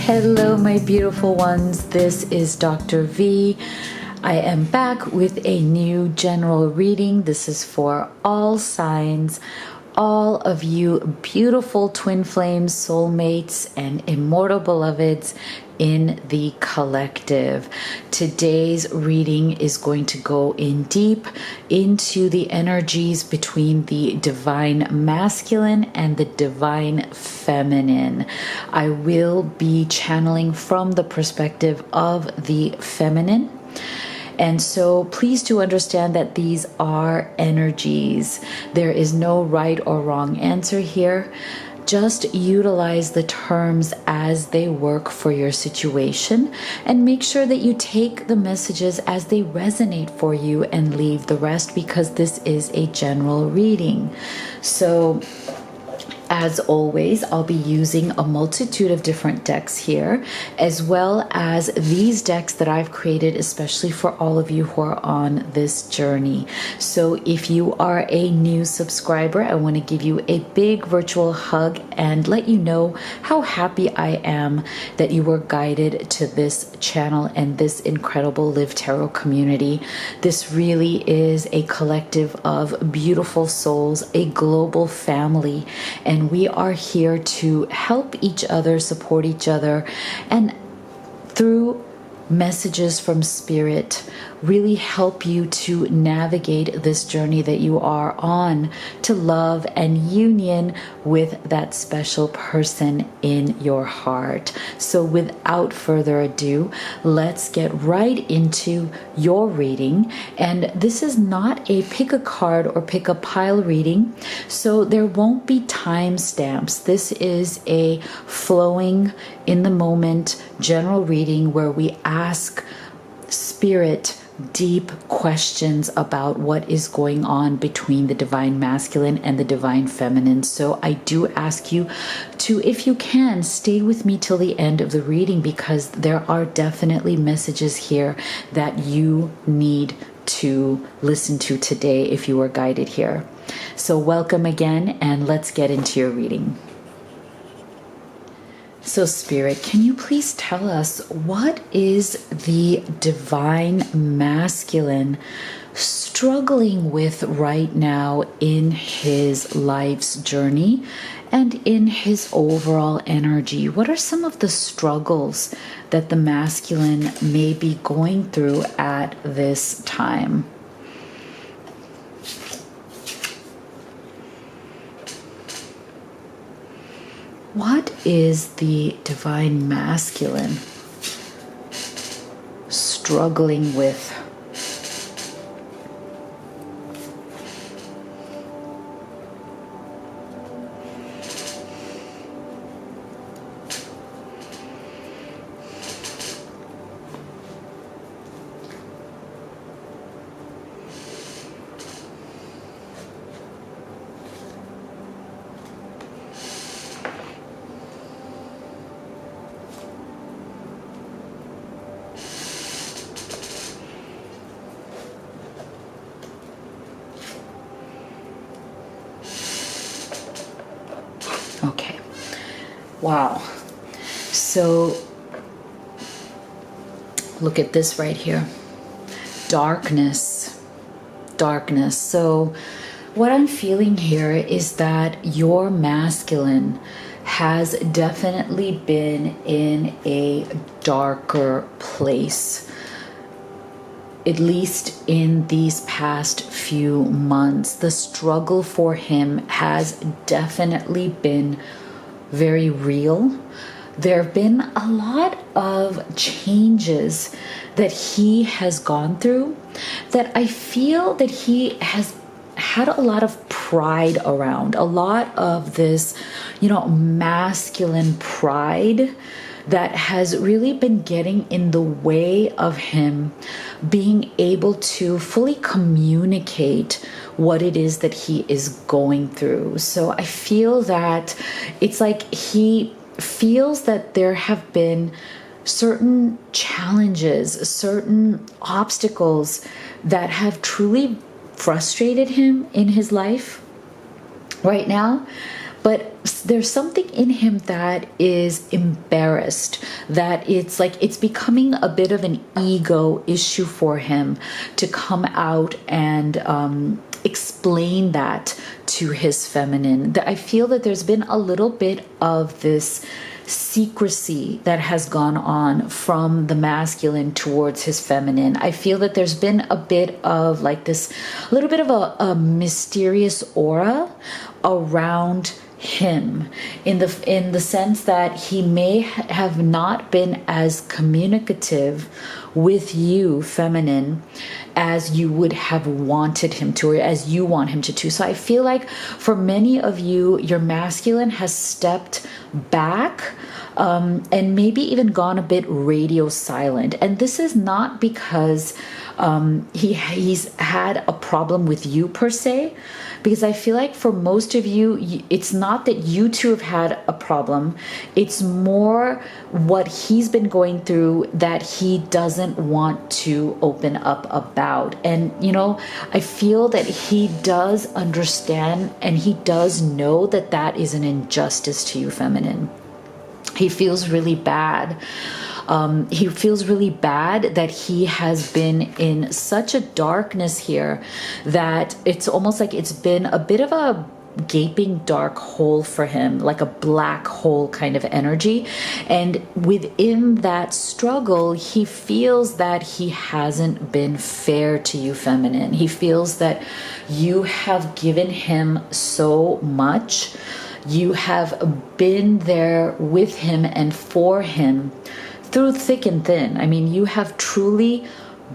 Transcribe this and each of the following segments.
Hello, my beautiful ones. This is Dr. V. I am back with a new general reading. This is for all signs, all of you beautiful twin flames, soulmates, and immortal beloveds in the collective. Today's reading is going to go in deep into the energies between the divine masculine and the divine feminine. I will be channeling from the perspective of the feminine. And so please do understand that these are energies. There is no right or wrong answer here. Just utilize the terms as they work for your situation and make sure that you take the messages as they resonate for you and leave the rest, because this is a general reading. So as always, I'll be using a multitude of different decks here, as well as these decks that I've created especially for all of you who are on this journey. So if you are a new subscriber, I want to give you a big virtual hug and let you know how happy I am that you were guided to this channel and this incredible Live Tarot community. This really is a collective of beautiful souls, a global family, and we are here to help each other, support each other, and through messages from Spirit, really help you to navigate this journey that you are on to love and union with that special person in your heart. So without further ado, let's get right into your reading. And this is not a pick a card or pick a pile reading, so there won't be time stamps. This is a flowing, in the moment general reading where we ask Spirit deep questions about what is going on between the divine masculine and the divine feminine. So I do ask you to, if you can, stay with me till the end of the reading, because there are definitely messages here that you need to listen to today if you are guided here. So welcome again, and let's get into your reading. So Spirit, can you please tell us, what is the divine masculine struggling with right now in his life's journey and in his overall energy? What are some of the struggles that the masculine may be going through at this time? What is the divine masculine struggling with? Okay. Wow. So look at this right here. Darkness. Darkness. So what I'm feeling here is that your masculine has definitely been in a darker place, at least in these past few months. The struggle for him has definitely been very real. There have been a lot of changes that he has gone through that I feel that he has had a lot of pride around, a lot of this, masculine pride that has really been getting in the way of him being able to fully communicate what it is that he is going through. So I feel that it's like he feels that there have been certain challenges, certain obstacles that have truly frustrated him in his life right now. But there's something in him that is embarrassed, that it's like it's becoming a bit of an ego issue for him to come out and explain that to his feminine. That I feel that there's been a little bit of this secrecy that has gone on from the masculine towards his feminine. I feel that there's been a bit of like this, a little bit of a mysterious aura around him, in the sense that he may have not been as communicative with you, feminine, as you would have wanted him to, or as you want him to. So I feel like for many of you, your masculine has stepped back, and maybe even gone a bit radio silent. And this is not because he's had a problem with you per se, because I feel like for most of you, it's not that you two have had a problem. It's more what he's been going through that he doesn't want to open up about. And, you know, I feel that he does understand and he does know that that is an injustice to you, feminine. He feels really bad. He feels really bad that he has been in such a darkness here that it's almost like it's been a bit of a gaping dark hole for him, like a black hole kind of energy. And within that struggle, he feels that he hasn't been fair to you, feminine. He feels that you have given him so much. You have been there with him and for him through thick and thin. I mean, you have truly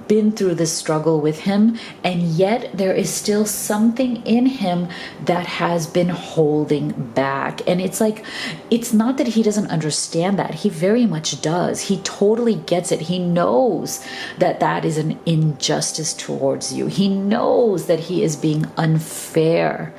been through this struggle with him, and yet there is still something in him that has been holding back. And it's like, it's not that he doesn't understand that. He very much does. He totally gets it. He knows that that is an injustice towards you. He knows that he is being unfair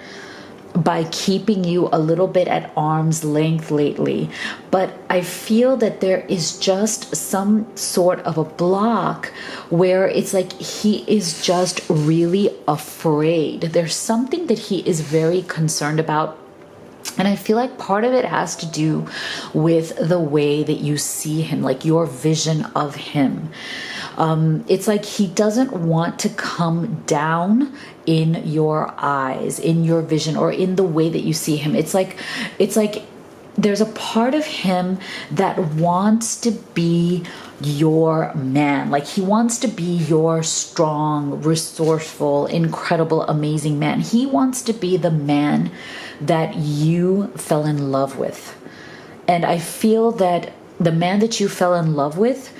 by keeping you a little bit at arm's length lately. But I feel that there is just some sort of a block where it's like he is just really afraid. There's something that he is very concerned about. And I feel like part of it has to do with the way that you see him, like your vision of him. It's like he doesn't want to come down in your eyes, in your vision, or in the way that you see him. It's like there's a part of him that wants to be your man. Like he wants to be your strong, resourceful, incredible, amazing man. He wants to be the man that you fell in love with. And I feel that the man that you fell in love with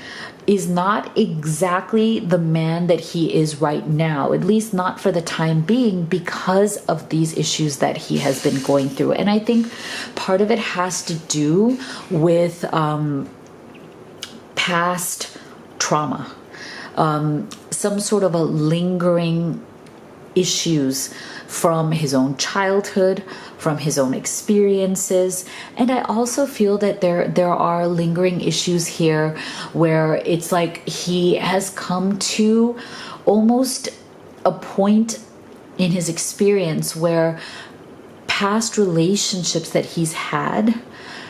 is not exactly the man that he is right now, at least not for the time being, because of these issues that he has been going through. And I think part of it has to do with past trauma, some sort of a lingering issues from his own childhood, from his own experiences. And I also feel that there are lingering issues here where it's like he has come to almost a point in his experience where past relationships that he's had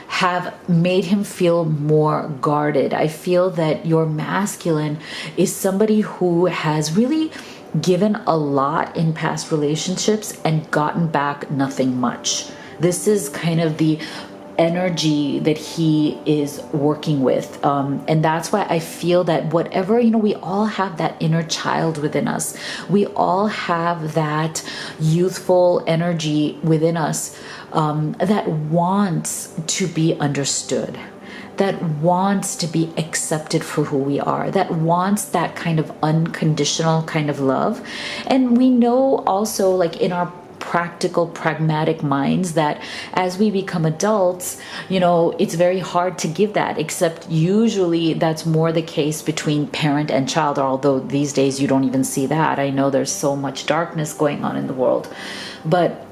have made him feel more guarded. I feel that your masculine is somebody who has really given a lot in past relationships and gotten back nothing much. This is kind of the energy that he is working with. And that's why I feel that whatever, we all have that inner child within us. We all have that youthful energy within us that wants to be understood, that wants to be accepted for who we are, that wants that kind of unconditional kind of love. And we know also, like in our practical, pragmatic minds, that as we become adults, it's very hard to give that, except usually that's more the case between parent and child, although these days you don't even see that. I know there's so much darkness going on in the world, but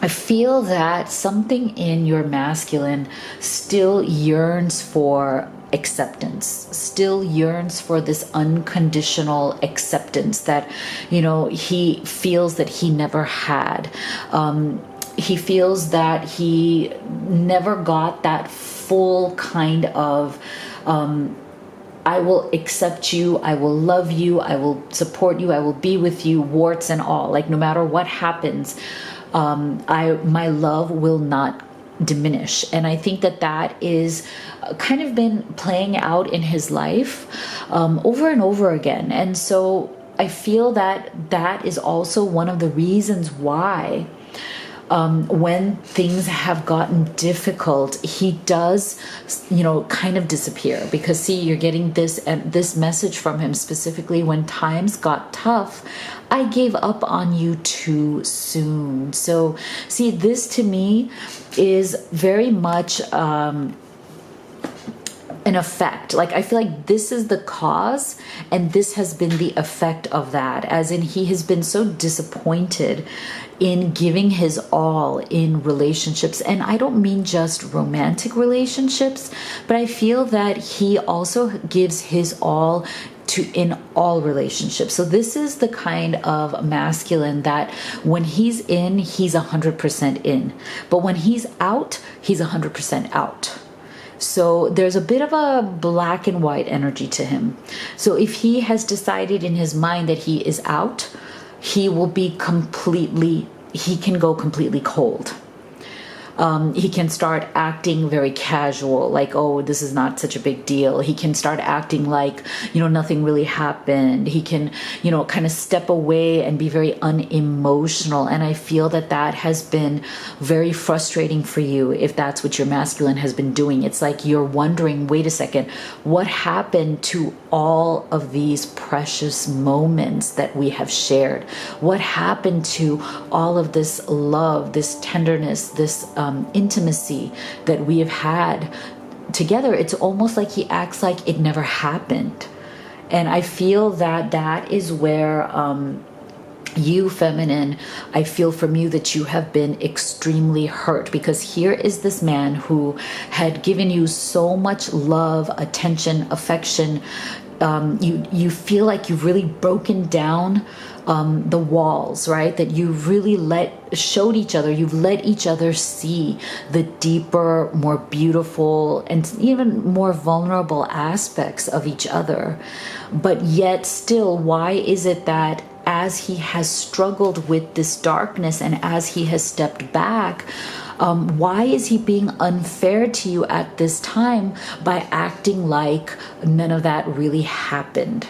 I feel that something in your masculine still yearns for acceptance, still yearns for this unconditional acceptance that, he feels that he never had. he feels that he never got that full kind of I will accept you, I will love you, I will support you, I will be with you, warts and all. Like no matter what happens, my love will not diminish. And I think that that is kind of been playing out in his life over and over again. And so I feel that that is also one of the reasons why when things have gotten difficult, he does, kind of disappear. Because see, you're getting this message from him specifically when times got tough. I gave up on you too soon. So see, this to me is very much an effect. Like I feel like this is the cause and this has been the effect of that, as in he has been so disappointed in giving his all in relationships. And I don't mean just romantic relationships, but I feel that he also gives his all in all relationships. So this is the kind of masculine that when he's in, he's 100% in, but when he's out, he's 100% out. So there's a bit of a black and white energy to him. So if he has decided in his mind that he is out, he can go completely cold. He can start acting very casual, like, oh, this is not such a big deal. He can start acting like, nothing really happened. He can, kind of step away and be very unemotional. And I feel that that has been very frustrating for you if that's what your masculine has been doing. It's like you're wondering, wait a second, what happened to all of these precious moments that we have shared? What happened to all of this love, this tenderness, this intimacy that we have had together? It's almost like he acts like it never happened. And I feel that that is where you, feminine, I feel from you that you have been extremely hurt, because here is this man who had given you so much love, attention, affection. You feel like you've really broken down the walls, right? That you really showed each other, you've let each other see the deeper, more beautiful, and even more vulnerable aspects of each other. But yet still, why is it that as he has struggled with this darkness and as he has stepped back, why is he being unfair to you at this time by acting like none of that really happened?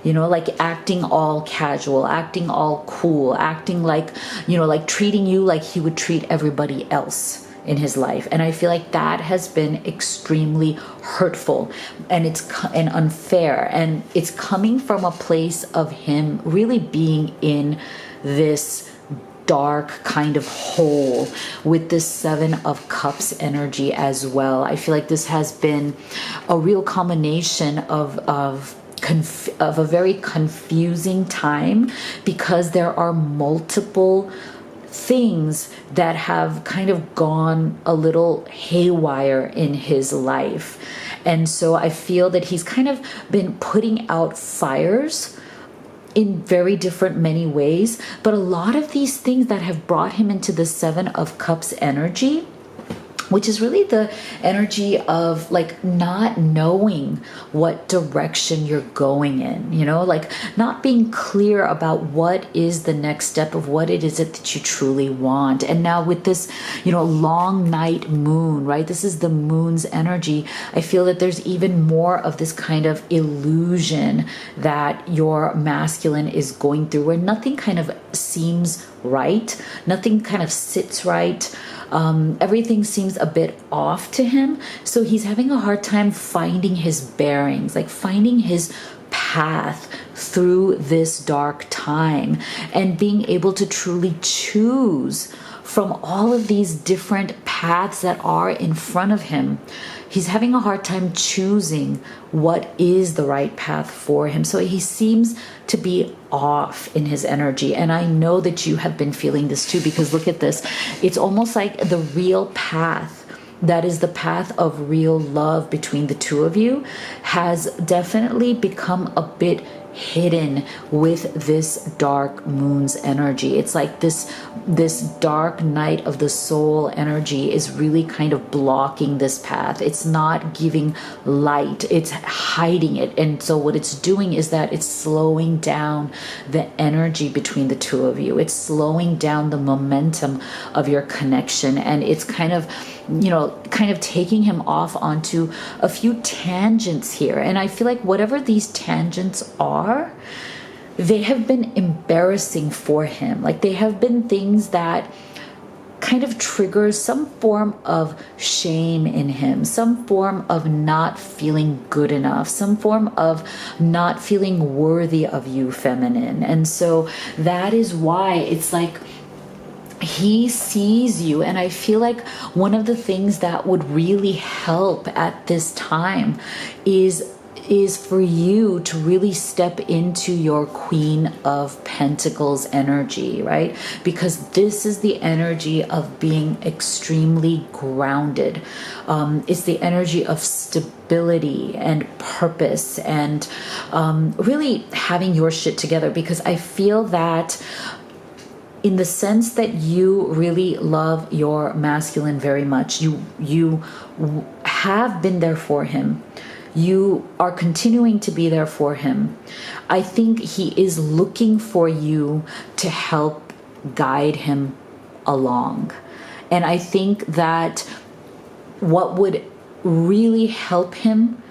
Like acting all casual, acting all cool, acting like, like treating you like he would treat everybody else in his life. And I feel like that has been extremely hurtful and and unfair. And it's coming from a place of him really being in this dark kind of hole with this 7 of Cups energy as well. I feel like this has been a real combination of a very confusing time, because there are multiple things that have kind of gone a little haywire in his life. And so I feel that he's kind of been putting out fires in very different many ways, but a lot of these things that have brought him into the 7 of Cups energy, which is really the energy of like not knowing what direction you're going in, like not being clear about what is the next step of what it is that you truly want. And now with this, long night moon, right? This is the moon's energy. I feel that there's even more of this kind of illusion that your masculine is going through, where nothing kind of seems right, nothing kind of sits right. Everything seems a bit off to him. So he's having a hard time finding his bearings, like finding his path through this dark time and being able to truly choose from all of these different paths that are in front of him. He's having a hard time choosing what is the right path for him. So he seems to be off in his energy. And I know that you have been feeling this too, because look at this. It's almost like the real path, that is the path of real love between the two of you, has definitely become a bit hidden with this dark moon's energy. It's like this dark night of the soul energy is really kind of blocking this path. It's not giving light, it's hiding it. And so what it's doing is that it's slowing down the energy between the two of you. It's slowing down the momentum of your connection, and it's kind of taking him off onto a few tangents here. And I feel like whatever these tangents are, they have been embarrassing for him. Like, they have been things that kind of triggers some form of shame in him, some form of not feeling good enough, some form of not feeling worthy of you, feminine. And so that is why it's like he sees you. And I feel like one of the things that would really help at this time is for you to really step into your Queen of Pentacles energy, right? Because this is the energy of being extremely grounded. It's the energy of stability and purpose, and really having your shit together. Because I feel that in the sense that you really love your masculine very much, you have been there for him. You are continuing to be there for him. I think he is looking for you to help guide him along. And I think that what would really help him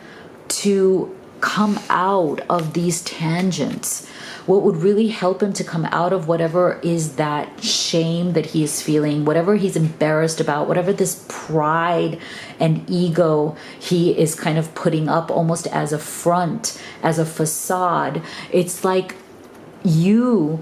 to come out of these tangents, what would really help him to come out of whatever is that shame that he is feeling, whatever he's embarrassed about, whatever this pride and ego he is kind of putting up almost as a front, as a facade. It's like your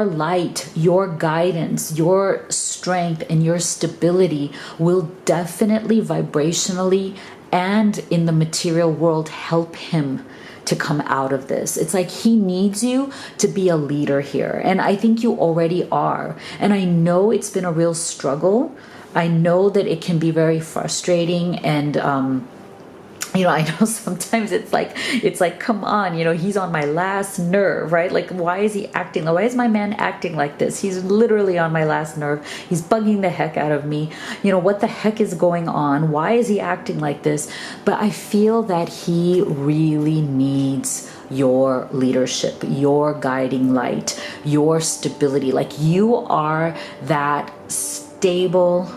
light, your guidance, your strength, and your stability will definitely vibrationally and in the material world help him to come out of this. It's like he needs you to be a leader here. And I think you already are. And I know it's been a real struggle. I know that it can be very frustrating, and I know sometimes it's like, come on, he's on my last nerve, right? Like, why is he acting? Why is my man acting like this? He's literally on my last nerve. He's bugging the heck out of me. What the heck is going on? Why is he acting like this? But I feel that he really needs your leadership, your guiding light, your stability. Like, you are that stable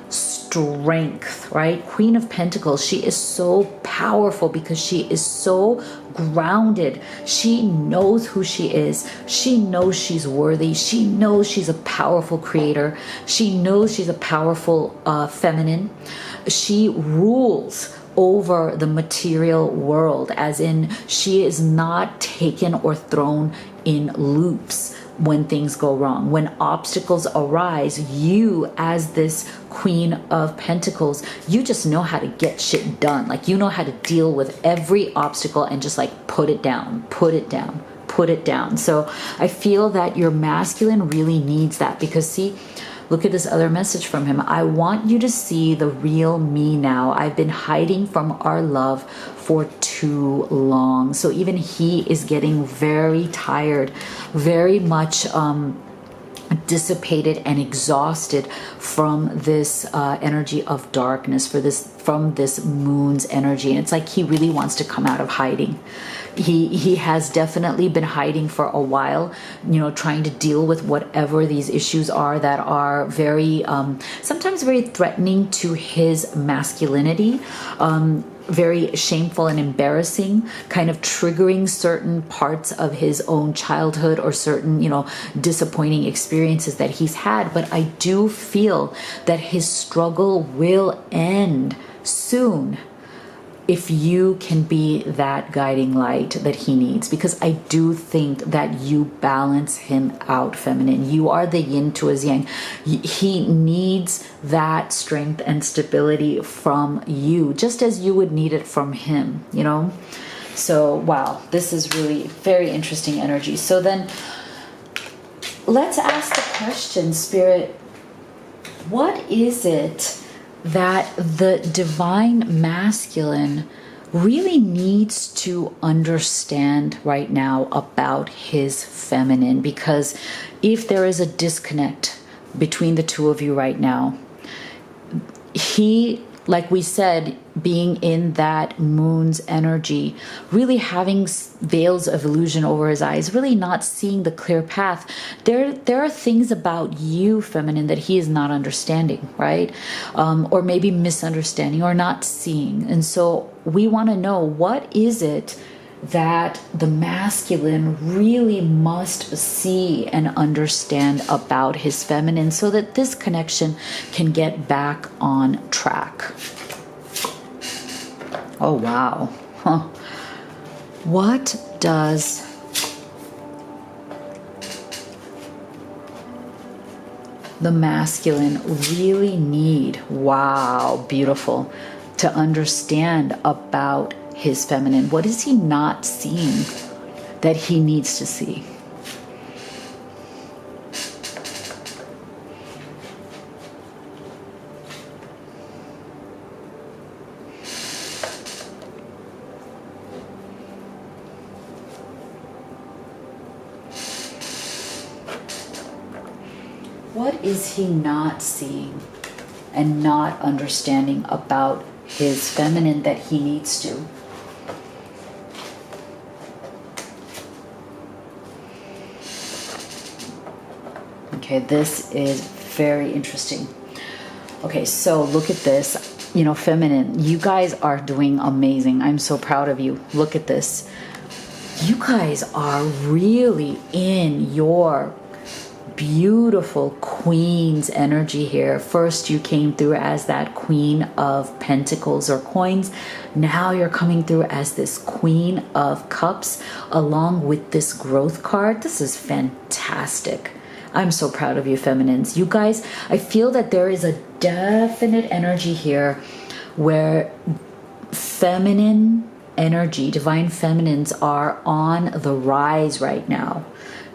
strength, right? Queen of Pentacles, she is so powerful because she is so grounded. She knows who she is. She knows she's worthy. She knows she's a powerful creator. She knows she's a powerful feminine. She rules over the material world, as in she is not taken or thrown in loops when things go wrong. When obstacles arise, you as this Queen of Pentacles, you just know how to get shit done. Like, you know how to deal with every obstacle and just like put it down, put it down, put it down. So I feel that your masculine really needs that, because see, look at this other message from him. I want you to see the real me now. I've been hiding from our love for too long. So even he is getting very tired, very much dissipated and exhausted from this energy of darkness, from this moon's energy. And it's like he really wants to come out of hiding. He has definitely been hiding for a while, trying to deal with whatever these issues are that are very, sometimes very threatening to his masculinity, very shameful and embarrassing, kind of triggering certain parts of his own childhood or certain, disappointing experiences that he's had. But I do feel that his struggle will end soon if you can be that guiding light that he needs, because I do think that you balance him out, feminine. You are the yin to his yang. He needs that strength and stability from you, just as you would need it from him, So, wow, this is really very interesting energy. So then let's ask the question, Spirit, what is it that the divine masculine really needs to understand right now about his feminine, because if there is a disconnect between the two of you right now, he, like we said, being in that moon's energy, really having veils of illusion over his eyes, really not seeing the clear path. There are things about you, feminine, that he is not understanding, right? Or maybe misunderstanding or not seeing. And so we want to know, what is it that the masculine really must see and understand about his feminine, so that this connection can get back on track. Oh, wow. Huh. What does the masculine really need? Wow, beautiful. To understand about his feminine. What is he not seeing that he needs to see? What is he not seeing and not understanding about his feminine that he needs to? Okay, this is very interesting. Okay, so look at this. You know, feminine, you guys are doing amazing. I'm so proud of you. Look at this. You guys are really in your beautiful queen's energy here. First, you came through as that queen of pentacles or coins. Now you're coming through as this queen of cups, along with this growth card. This is fantastic. I'm so proud of you, feminines. You guys, I feel that there is a definite energy here where feminine energy, divine feminines, are on the rise right now.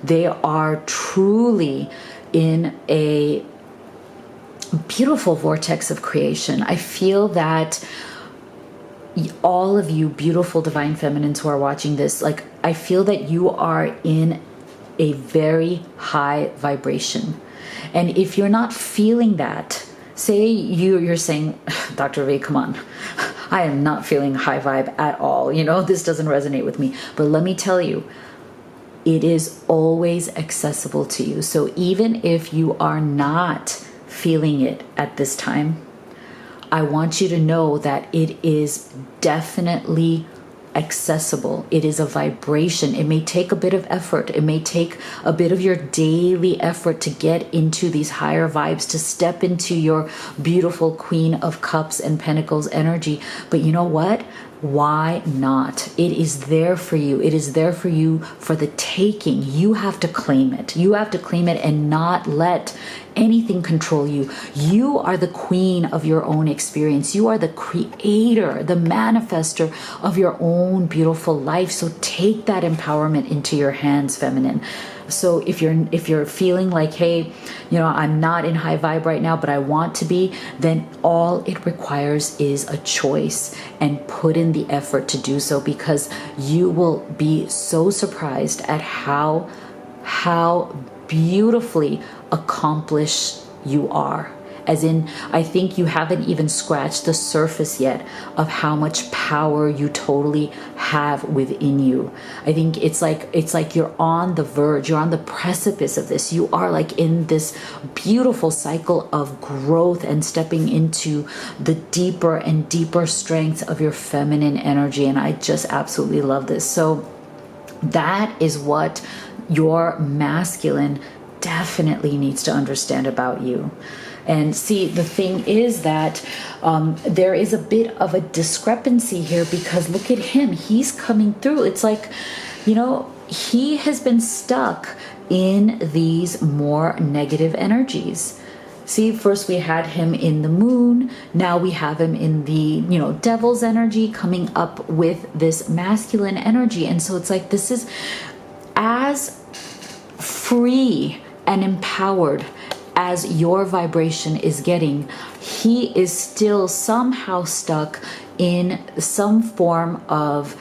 They are truly in a beautiful vortex of creation. I feel that all of you beautiful divine feminines who are watching this, like, I feel that you are in a very high vibration. And if you're not feeling that, say you're saying, Dr. V, come on, I am not feeling high vibe at all. You know, this doesn't resonate with me. But let me tell you, it is always accessible to you. So even if you are not feeling it at this time, I want you to know that it is definitely accessible. It is a vibration. It may take a bit of effort. It may take a bit of your daily effort to get into these higher vibes, to step into your beautiful Queen of Cups and Pentacles energy. But you know what? Why not? It is there for you. It is there for you for the taking. You have to claim it. You have to claim it and not let anything control you. You are the queen of your own experience. You are the creator, the manifester of your own beautiful life. So take that empowerment into your hands, feminine. So if you're feeling like, hey, you know, I'm not in high vibe right now, but I want to be, then all it requires is a choice, and put in the effort to do so, because you will be so surprised at how beautifully accomplished you are. As in, I think you haven't even scratched the surface yet of how much power you totally have within you. I think it's like you're on the verge, you're on the precipice of this. You are like in this beautiful cycle of growth and stepping into the deeper and deeper strengths of your feminine energy. And I just absolutely love this. So that is what your masculine definitely needs to understand about you. And see, the thing is that there is a bit of a discrepancy here, because look at him. He's coming through. It's like, you know, he has been stuck in these more negative energies. See, first we had him in the moon. Now we have him in the, you know, devil's energy, coming up with this masculine energy. And so it's like, this is as free and empowered as your vibration is getting. he is still somehow stuck in some form of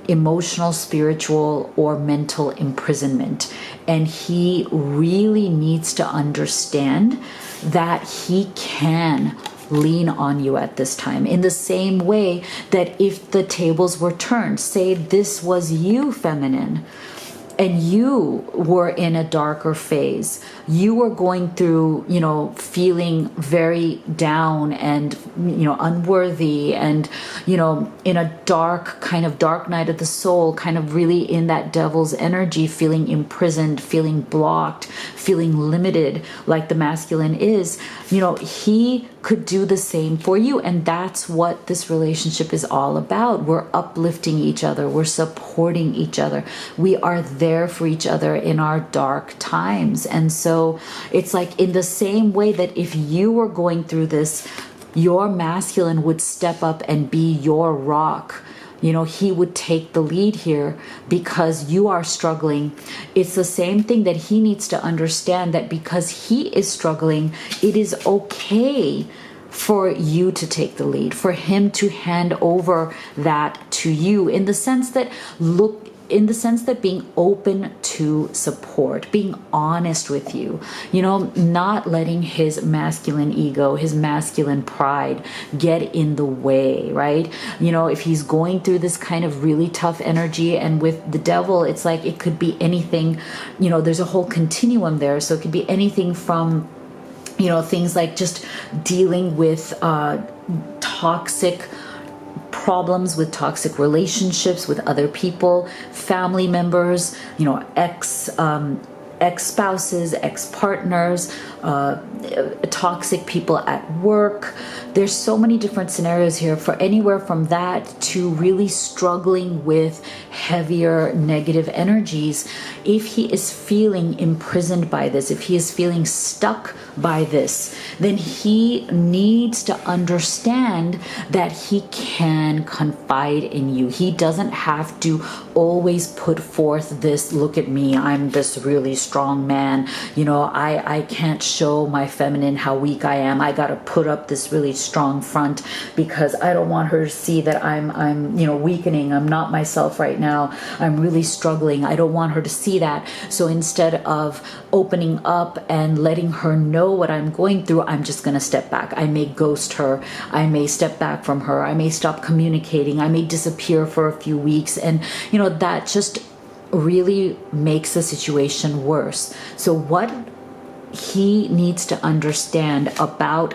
emotional, spiritual, or mental imprisonment. And he really needs to understand that he can lean on you at this time, in the same way that if the tables were turned, say this was you, feminine, and you were in a darker phase, you were going through, feeling very down and, unworthy and, in a dark night of the soul, kind of really in that devil's energy, feeling imprisoned, feeling blocked, feeling limited, like the masculine is, he could do the same for you. And that's what this relationship is all about. We're uplifting each other. We're supporting each other. We are there for each other in our dark times. And so it's like, in the same way that if you were going through this, your masculine would step up and be your rock. He would take the lead here because you are struggling. It's the same thing that he needs to understand, that because he is struggling, it is okay for you to take the lead, for him to hand over that to you, in the sense that being open to support, being honest with you, not letting his masculine ego, his masculine pride get in the way, right? If he's going through this kind of really tough energy, and with the devil, it's like it could be anything, there's a whole continuum there. So it could be anything from, things like just dealing with toxic problems, with toxic relationships with other people, family members, ex-spouses, ex-partners, toxic people at work. There's so many different scenarios here, for anywhere from that to really struggling with heavier negative energies. If he is feeling imprisoned by this, if he is feeling stuck by this, then he needs to understand that he can confide in you. He doesn't have to always put forth this, look at me, I'm this really strong man, I can't show my feminine how weak I am. I got to put up this really strong front because I don't want her to see that I'm weakening. I'm not myself right now. I'm really struggling. I don't want her to see that. So instead of opening up and letting her know what I'm going through, I'm just going to step back. I may ghost her. I may step back from her. I may stop communicating. I may disappear for a few weeks. And, that just really makes the situation worse. So what he needs to understand about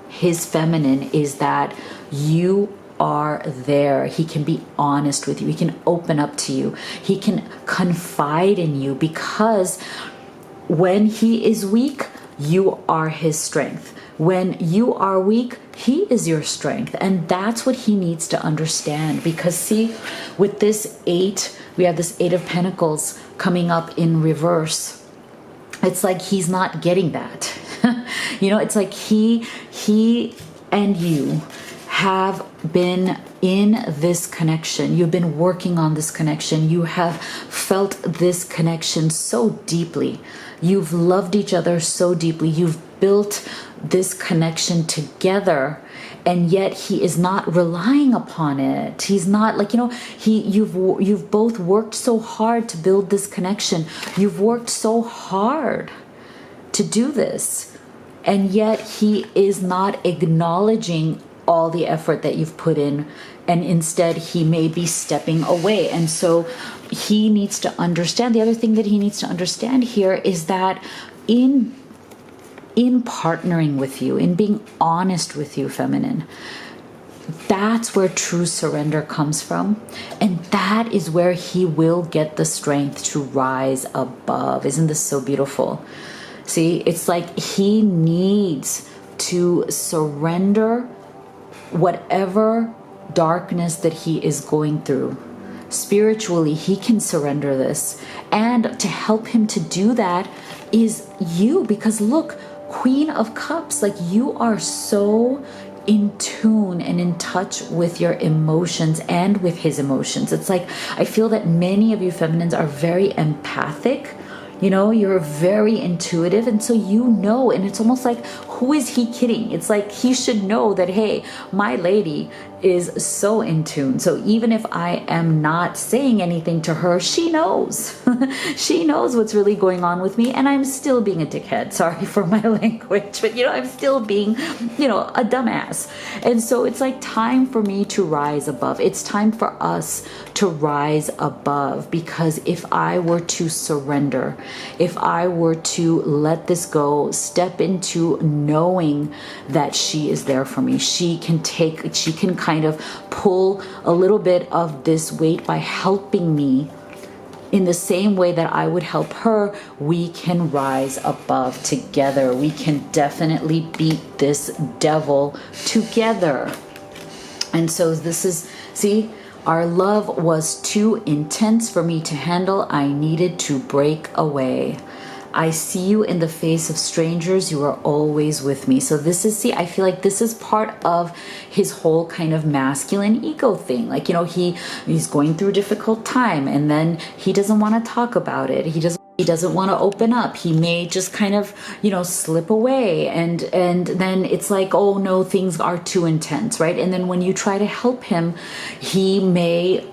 his feminine is that you are there. He can be honest with you. He can open up to you. He can confide in you, because when he is weak, you are his strength. When you are weak, he is your strength. And that's what he needs to understand. Because see, with this 8, we have this 8 of Pentacles coming up in reverse. It's like he's not getting that. It's like he and you have been in this connection. You've been working on this connection. You have felt this connection so deeply. You've loved each other so deeply. You've built this connection together, and yet he is not relying upon it. He's not like, you've both worked so hard to build this connection. You've worked so hard to do this, and yet he is not acknowledging all the effort that you've put in, and instead he may be stepping away. And so he needs to understand, the other thing that he needs to understand here is that in partnering with you, in being honest with you, feminine, that's where true surrender comes from. And that is where he will get the strength to rise above. Isn't this so beautiful? See, it's like he needs to surrender whatever darkness that he is going through. Spiritually, he can surrender this. And to help him to do that is you. Because look, Queen of Cups, like, you are so in tune and in touch with your emotions and with his emotions. It's like, I feel that many of you feminines are very empathic. You're very intuitive, and so and it's almost like who is he kidding? It's like he should know that, hey, my lady is so in tune. So even if I am not saying anything to her, she knows. She knows what's really going on with me, and I'm still being a dickhead. Sorry for my language, but I'm still being, a dumbass. And so it's like time for me to rise above. It's time for us to rise above, because if I were to surrender, if I were to let this go, step into knowing that she is there for me, she can kind of pull a little bit of this weight by helping me in the same way that I would help her, we can rise above together. We can definitely beat this devil together. And so this is, see, our love was too intense for me to handle. I needed to break away. I see you in the face of strangers. You are always with me. So this is, see, I feel like this is part of his whole kind of masculine ego thing. Like, he's going through a difficult time, and then he doesn't want to talk about it. He doesn't want to open up. He may just kind of, slip away. And then it's like, oh no, things are too intense, right? And then when you try to help him, he may,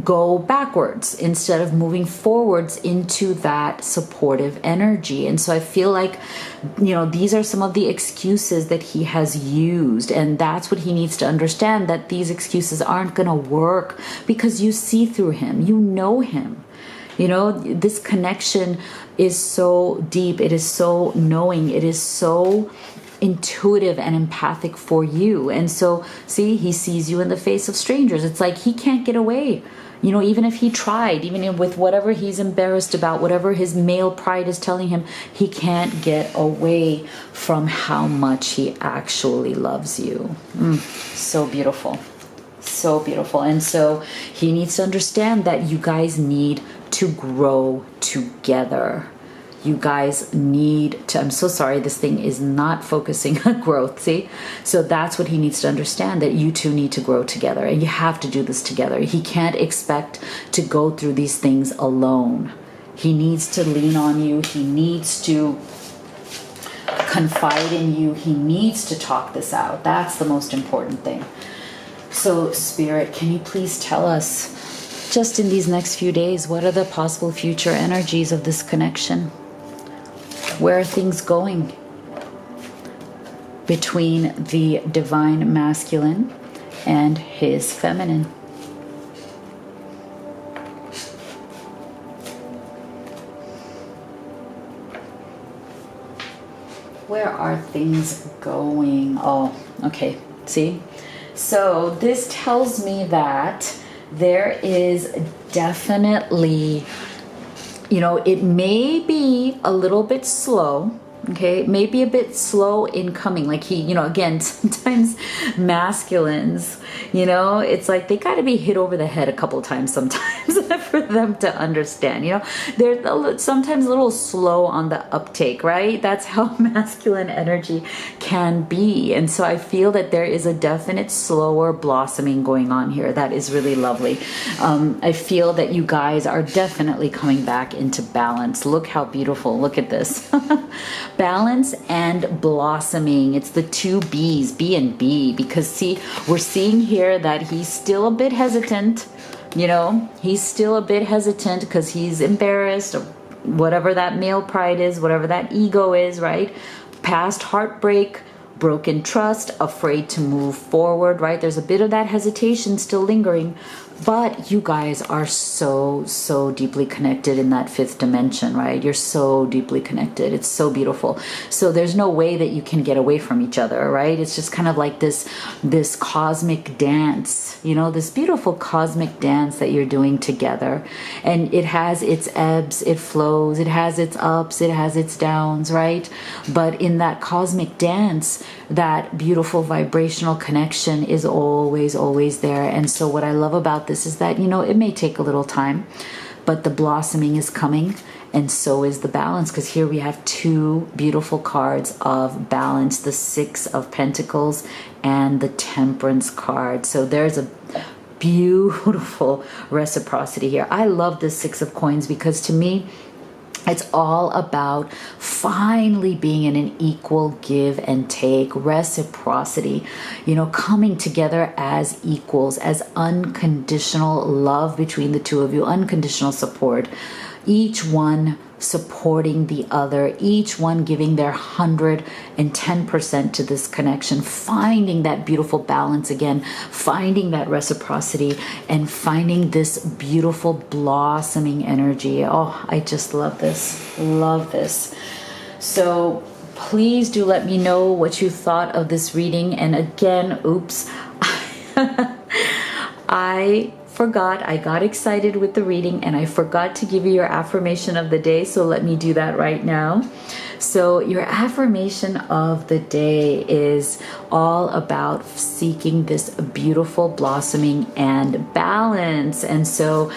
go backwards instead of moving forwards into that supportive energy. And so I feel like, these are some of the excuses that he has used. And that's what he needs to understand, that these excuses aren't going to work, because you see through him, you know him. This connection is so deep. It is so knowing. It is so intuitive and empathic for you. And so, see, he sees you in the face of strangers. It's like he can't get away. Even if he tried, even with whatever he's embarrassed about, whatever his male pride is telling him, he can't get away from how much he actually loves you. So beautiful. So beautiful. And so he needs to understand that you guys need to grow together. You guys need to, I'm so sorry, this thing is not focusing on growth, see? So that's what he needs to understand, that you two need to grow together, and you have to do this together. He can't expect to go through these things alone. He needs to lean on you. He needs to confide in you. He needs to talk this out. That's the most important thing. So Spirit, can you please tell us, just in these next few days, what are the possible future energies of this connection? Where are things going between the divine masculine and his feminine? Where are things going? Oh, okay. See? So this tells me that there is definitely, it may be a little bit slow. Okay, maybe a bit slow in coming. Like again, sometimes masculines, it's like they got to be hit over the head a couple of times sometimes for them to understand. They're sometimes a little slow on the uptake, right? That's how masculine energy can be. And so I feel that there is a definite slower blossoming going on here. That is really lovely. I feel that you guys are definitely coming back into balance. Look how beautiful. Look at this. Balance and blossoming. It's the two B's, B and B, because see, we're seeing here that he's still a bit hesitant. He's still a bit hesitant because he's embarrassed, or whatever that male pride is, whatever that ego is, right? Past heartbreak, broken trust, afraid to move forward, right? There's a bit of that hesitation still lingering. But you guys are so deeply connected in that fifth dimension, right? You're so deeply connected. It's so beautiful. So there's no way that you can get away from each other, right? It's just kind of like this cosmic dance, this beautiful cosmic dance that you're doing together. And it has its ebbs, it flows, it has its ups, it has its downs, right? But in that cosmic dance, that beautiful vibrational connection is always there. And so what I love about this is that, it may take a little time, but the blossoming is coming, and so is the balance, because here we have two beautiful cards of balance, the Six of Pentacles and the Temperance card. So there's a beautiful reciprocity here. I love this Six of Coins because to me, It's all about finally being in an equal give and take, reciprocity, coming together as equals, as unconditional love between the two of you, unconditional support, each one supporting the other, each one giving their 110% to this connection, finding that beautiful balance again, finding that reciprocity, and finding this beautiful blossoming energy. Oh, I just love this. Love this. So please do let me know what you thought of this reading. And again, oops, I forgot. I got excited with the reading and I forgot to give you your affirmation of the day. So let me do that right now. So your affirmation of the day is all about seeking this beautiful blossoming and balance. And so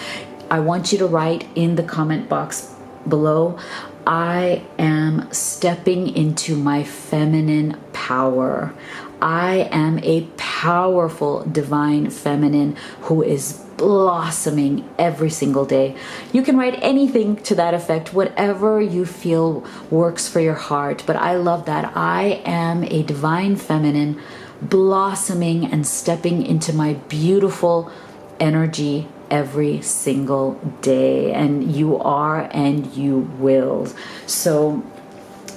I want you to write in the comment box below, I am stepping into my feminine power. I am a powerful divine feminine who is blossoming every single day. You can write anything to that effect, whatever you feel works for your heart. But I love that. I am a divine feminine blossoming and stepping into my beautiful energy every single day. And you are and you will. So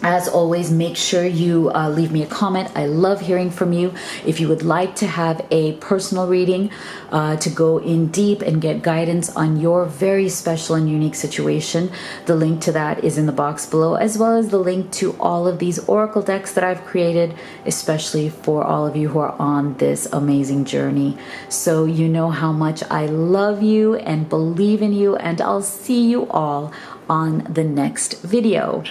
as always, make sure you leave me a comment. I love hearing from you. If you would like to have a personal reading to go in deep and get guidance on your very special and unique situation, the link to that is in the box below, as well as the link to all of these oracle decks that I've created, especially for all of you who are on this amazing journey. So you know how much I love you and believe in you, and I'll see you all on the next video.